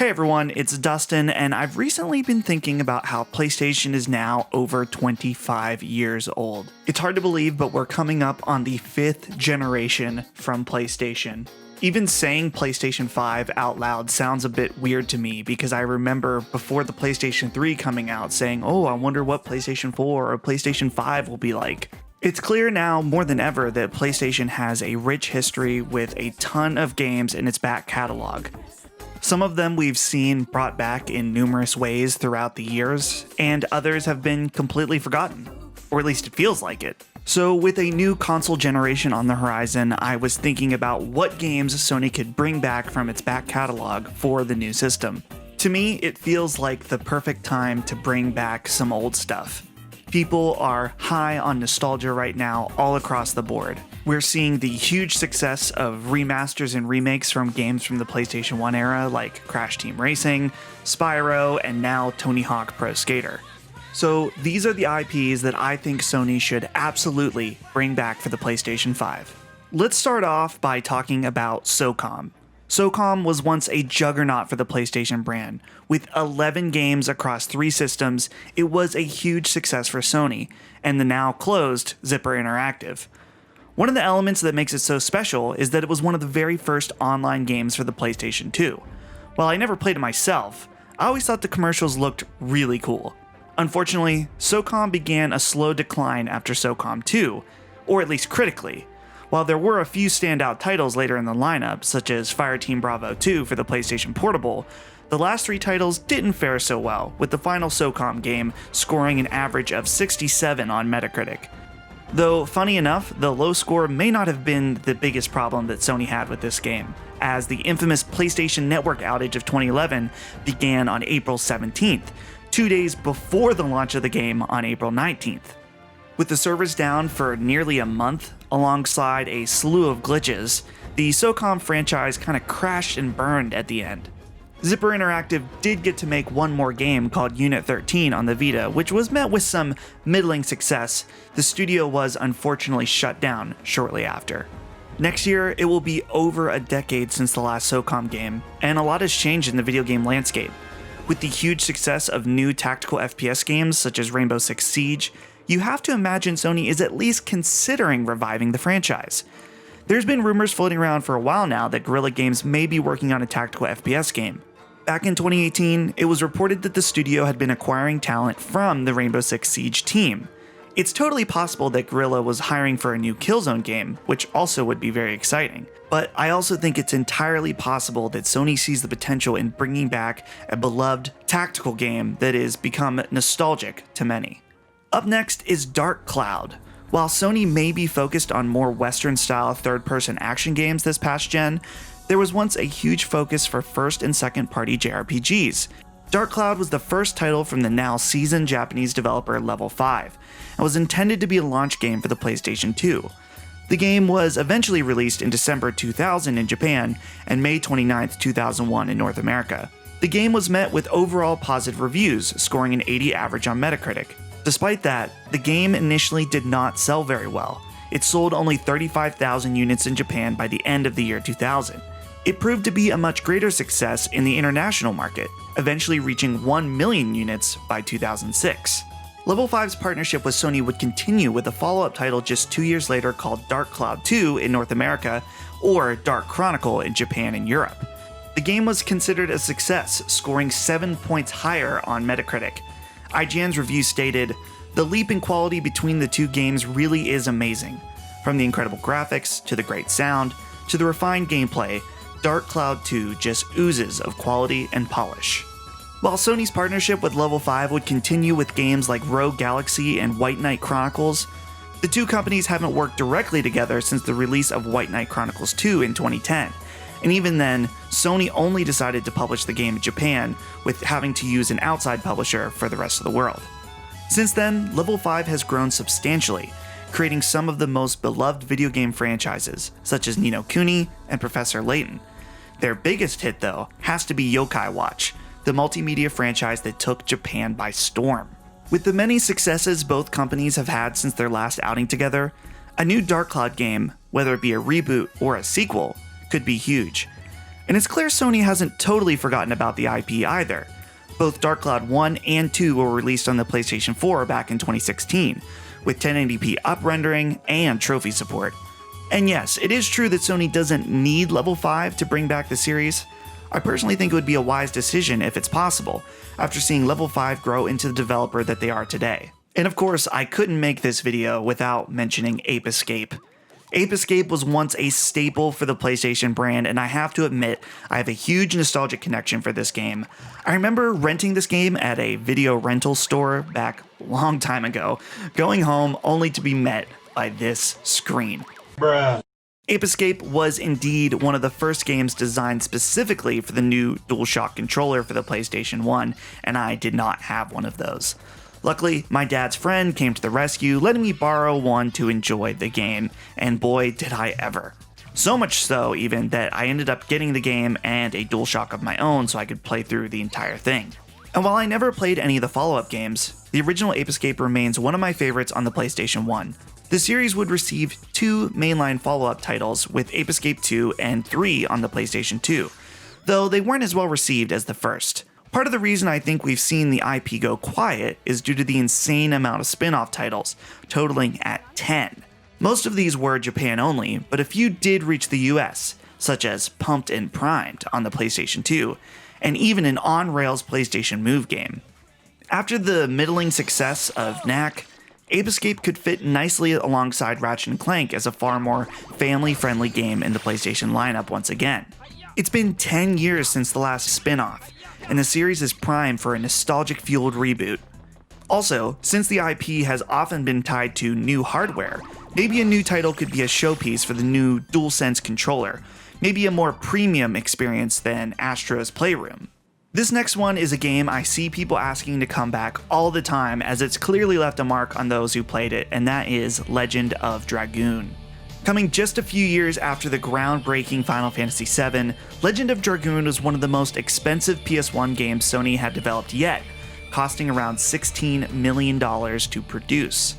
Hey everyone, it's Dustin, and I've recently been thinking about how PlayStation is now over 25 years old. It's hard to believe, but we're coming up on the 5th generation from PlayStation. Even saying PlayStation 5 out loud sounds a bit weird to me because I remember before the PlayStation 3 coming out saying, oh, I wonder what PlayStation 4 or PlayStation 5 will be like. It's clear now more than ever that PlayStation has a rich history with a ton of games in its back catalog. Some of them we've seen brought back in numerous ways throughout the years, and others have been completely forgotten, or at least it feels like it. So with a new console generation on the horizon, I was thinking about what games Sony could bring back from its back catalog for the new system. To me, it feels like the perfect time to bring back some old stuff. People are high on nostalgia right now all across the board. We're seeing the huge success of remasters and remakes from games from the PlayStation 1 era like Crash Team Racing, Spyro, and now Tony Hawk Pro Skater. So these are the IPs that I think Sony should absolutely bring back for the PlayStation 5. Let's start off by talking about Socom. Socom was once a juggernaut for the PlayStation brand. With 11 games across 3 systems, it was a huge success for Sony, and the now closed Zipper Interactive. One of the elements that makes it so special is that it was one of the very first online games for the PlayStation 2. While I never played it myself, I always thought the commercials looked really cool. Unfortunately, Socom began a slow decline after Socom 2, or at least critically. While there were a few standout titles later in the lineup, such as Fireteam Bravo 2 for the PlayStation Portable, the last 3 titles didn't fare so well, with the final Socom game scoring an average of 67 on Metacritic. Though, funny enough, the low score may not have been the biggest problem that Sony had with this game, as the infamous PlayStation Network outage of 2011 began on April 17th, 2 days before the launch of the game on April 19th. With the servers down for nearly a month, alongside a slew of glitches, the Socom franchise kind of crashed and burned at the end. Zipper Interactive did get to make one more game called Unit 13 on the Vita, which was met with some middling success. The studio was unfortunately shut down shortly after. Next year, it will be over a decade since the last Socom game, and a lot has changed in the video game landscape. With the huge success of new tactical FPS games such as Rainbow Six Siege, you have to imagine Sony is at least considering reviving the franchise. There's been rumors floating around for a while now that Guerrilla Games may be working on a tactical FPS game. Back in 2018, it was reported that the studio had been acquiring talent from the Rainbow Six Siege team. It's totally possible that Guerrilla was hiring for a new Killzone game, which also would be very exciting. But I also think it's entirely possible that Sony sees the potential in bringing back a beloved tactical game that has become nostalgic to many. Up next is Dark Cloud. While Sony may be focused on more Western-style third-person action games this past gen, there was once a huge focus for first- and second-party JRPGs. Dark Cloud was the first title from the now seasoned Japanese developer Level 5, and was intended to be a launch game for the PlayStation 2. The game was eventually released in December 2000 in Japan and May 29, 2001 in North America. The game was met with overall positive reviews, scoring an 80 average on Metacritic. Despite that, the game initially did not sell very well. It sold only 35,000 units in Japan by the end of the year 2000. It proved to be a much greater success in the international market, eventually reaching 1 million units by 2006. Level 5's partnership with Sony would continue with a follow-up title just 2 years later called Dark Cloud 2 in North America, or Dark Chronicle in Japan and Europe. The game was considered a success, scoring 7 points higher on Metacritic. IGN's review stated, "The leap in quality between the two games really is amazing. From the incredible graphics, to the great sound, to the refined gameplay, Dark Cloud 2 just oozes of quality and polish." While Sony's partnership with Level 5 would continue with games like Rogue Galaxy and White Knight Chronicles, the two companies haven't worked directly together since the release of White Knight Chronicles 2 in 2010. And even then, Sony only decided to publish the game in Japan, with having to use an outside publisher for the rest of the world. Since then, Level 5 has grown substantially, creating some of the most beloved video game franchises, such as Ni no Kuni and Professor Layton. Their biggest hit, though, has to be Yokai Watch, the multimedia franchise that took Japan by storm. With the many successes both companies have had since their last outing together, a new Dark Cloud game, whether it be a reboot or a sequel, could be huge. And it's clear Sony hasn't totally forgotten about the IP either. Both Dark Cloud 1 and 2 were released on the PlayStation 4 back in 2016, with 1080p up-rendering and trophy support. And yes, it is true that Sony doesn't need Level 5 to bring back the series. I personally think it would be a wise decision if it's possible, after seeing Level 5 grow into the developer that they are today. And of course, I couldn't make this video without mentioning Ape Escape. Ape Escape was once a staple for the PlayStation brand, and I have to admit, I have a huge nostalgic connection for this game. I remember renting this game at a video rental store back a long time ago, going home only to be met by this screen. Bruh. Ape Escape was indeed one of the first games designed specifically for the new DualShock controller for the PlayStation 1, and I did not have one of those. Luckily, my dad's friend came to the rescue, letting me borrow one to enjoy the game, and boy did I ever. So much so, even, that I ended up getting the game and a DualShock of my own so I could play through the entire thing. And while I never played any of the follow-up games, the original Ape Escape remains one of my favorites on the PlayStation 1. The series would receive 2 mainline follow-up titles, with Ape Escape 2 and 3 on the PlayStation 2, though they weren't as well received as the first. Part of the reason I think we've seen the IP go quiet is due to the insane amount of spin-off titles, totaling at 10. Most of these were Japan only, but a few did reach the US, such as Pumped and Primed on the PlayStation 2, and even an on-rails PlayStation Move game. After the middling success of Knack, Ape Escape could fit nicely alongside Ratchet & Clank as a far more family-friendly game in the PlayStation lineup once again. It's been 10 years since the last spin-off, and the series is primed for a nostalgic-fueled reboot. Also, since the IP has often been tied to new hardware, maybe a new title could be a showpiece for the new DualSense controller, maybe a more premium experience than Astro's Playroom. This next one is a game I see people asking to come back all the time, as it's clearly left a mark on those who played it, and that is Legend of Dragoon. Coming just a few years after the groundbreaking Final Fantasy VII, Legend of Dragoon was one of the most expensive PS1 games Sony had developed yet, costing around $16 million to produce.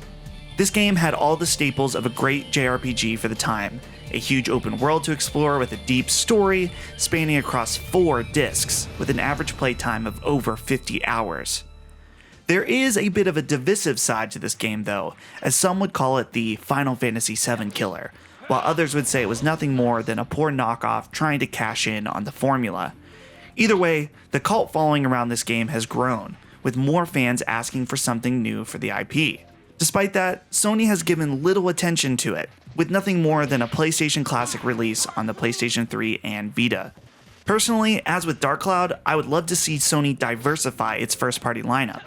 This game had all the staples of a great JRPG for the time: a huge open world to explore with a deep story spanning across 4 discs, with an average playtime of over 50 hours. There is a bit of a divisive side to this game though, as some would call it the Final Fantasy VII killer, while others would say it was nothing more than a poor knockoff trying to cash in on the formula. Either way, the cult following around this game has grown, with more fans asking for something new for the IP. Despite that, Sony has given little attention to it, with nothing more than a PlayStation Classic release on the PlayStation 3 and Vita. Personally, as with Dark Cloud, I would love to see Sony diversify its first-party lineup.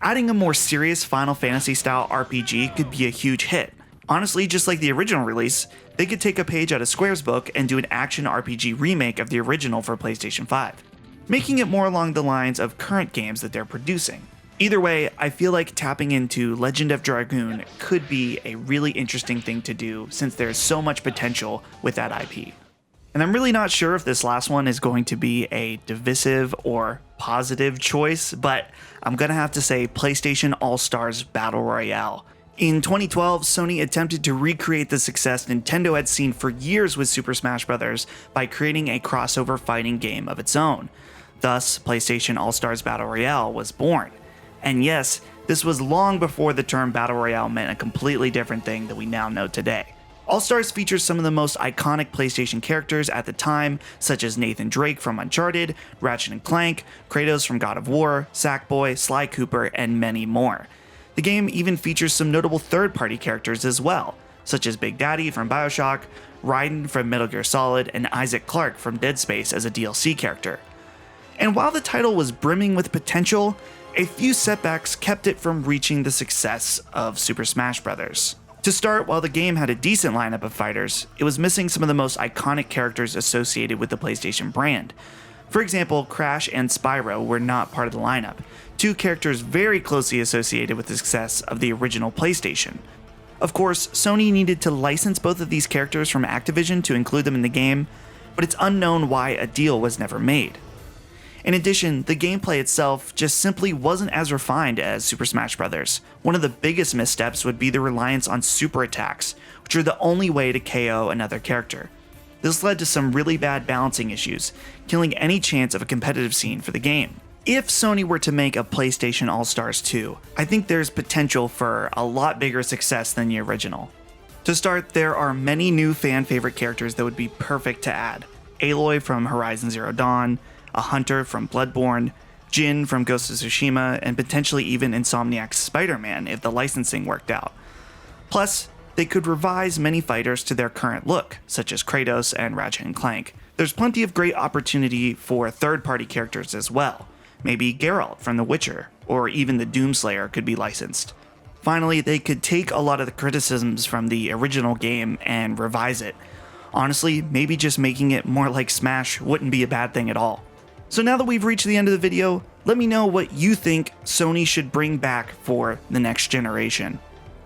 Adding a more serious Final Fantasy-style RPG could be a huge hit. Honestly, just like the original release, they could take a page out of Square's book and do an action RPG remake of the original for PlayStation 5, making it more along the lines of current games that they're producing. Either way, I feel like tapping into Legend of Dragoon could be a really interesting thing to do, since there's so much potential with that IP. And I'm really not sure if this last one is going to be a divisive or positive choice, but I'm gonna have to say PlayStation AllStars Battle Royale. In 2012, Sony attempted to recreate the success Nintendo had seen for years with Super Smash Bros. By creating a crossover fighting game of its own. Thus, PlayStation AllStars Battle Royale was born. And yes, this was long before the term Battle Royale meant a completely different thing that we now know today. AllStars features some of the most iconic PlayStation characters at the time, such as Nathan Drake from Uncharted, Ratchet & Clank, Kratos from God of War, Sackboy, Sly Cooper, and many more. The game even features some notable third-party characters as well, such as Big Daddy from BioShock, Raiden from Metal Gear Solid, and Isaac Clarke from Dead Space as a DLC character. And while the title was brimming with potential, a few setbacks kept it from reaching the success of Super Smash Bros. To start, while the game had a decent lineup of fighters, it was missing some of the most iconic characters associated with the PlayStation brand. For example, Crash and Spyro were not part of the lineup, 2 characters very closely associated with the success of the original PlayStation. Of course, Sony needed to license both of these characters from Activision to include them in the game, but it's unknown why a deal was never made. In addition, the gameplay itself just simply wasn't as refined as Super Smash Bros. One of the biggest missteps would be the reliance on super attacks, which are the only way to KO another character. This led to some really bad balancing issues, killing any chance of a competitive scene for the game. If Sony were to make a PlayStation AllStars 2, I think there's potential for a lot bigger success than the original. To start, there are many new fan favorite characters that would be perfect to add. Aloy from Horizon Zero Dawn, a Hunter from Bloodborne, Jin from Ghost of Tsushima, and potentially even Insomniac's Spider-Man if the licensing worked out. Plus, they could revise many fighters to their current look, such as Kratos and Ratchet & Clank. There's plenty of great opportunity for third-party characters as well. Maybe Geralt from The Witcher, or even the Doomslayer could be licensed. Finally, they could take a lot of the criticisms from the original game and revise it. Honestly, maybe just making it more like Smash wouldn't be a bad thing at all. So now that we've reached the end of the video, let me know what you think Sony should bring back for the next generation.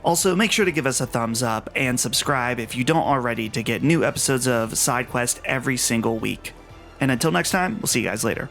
Also, make sure to give us a thumbs up and subscribe if you don't already to get new episodes of SideQuest every single week. And until next time, we'll see you guys later.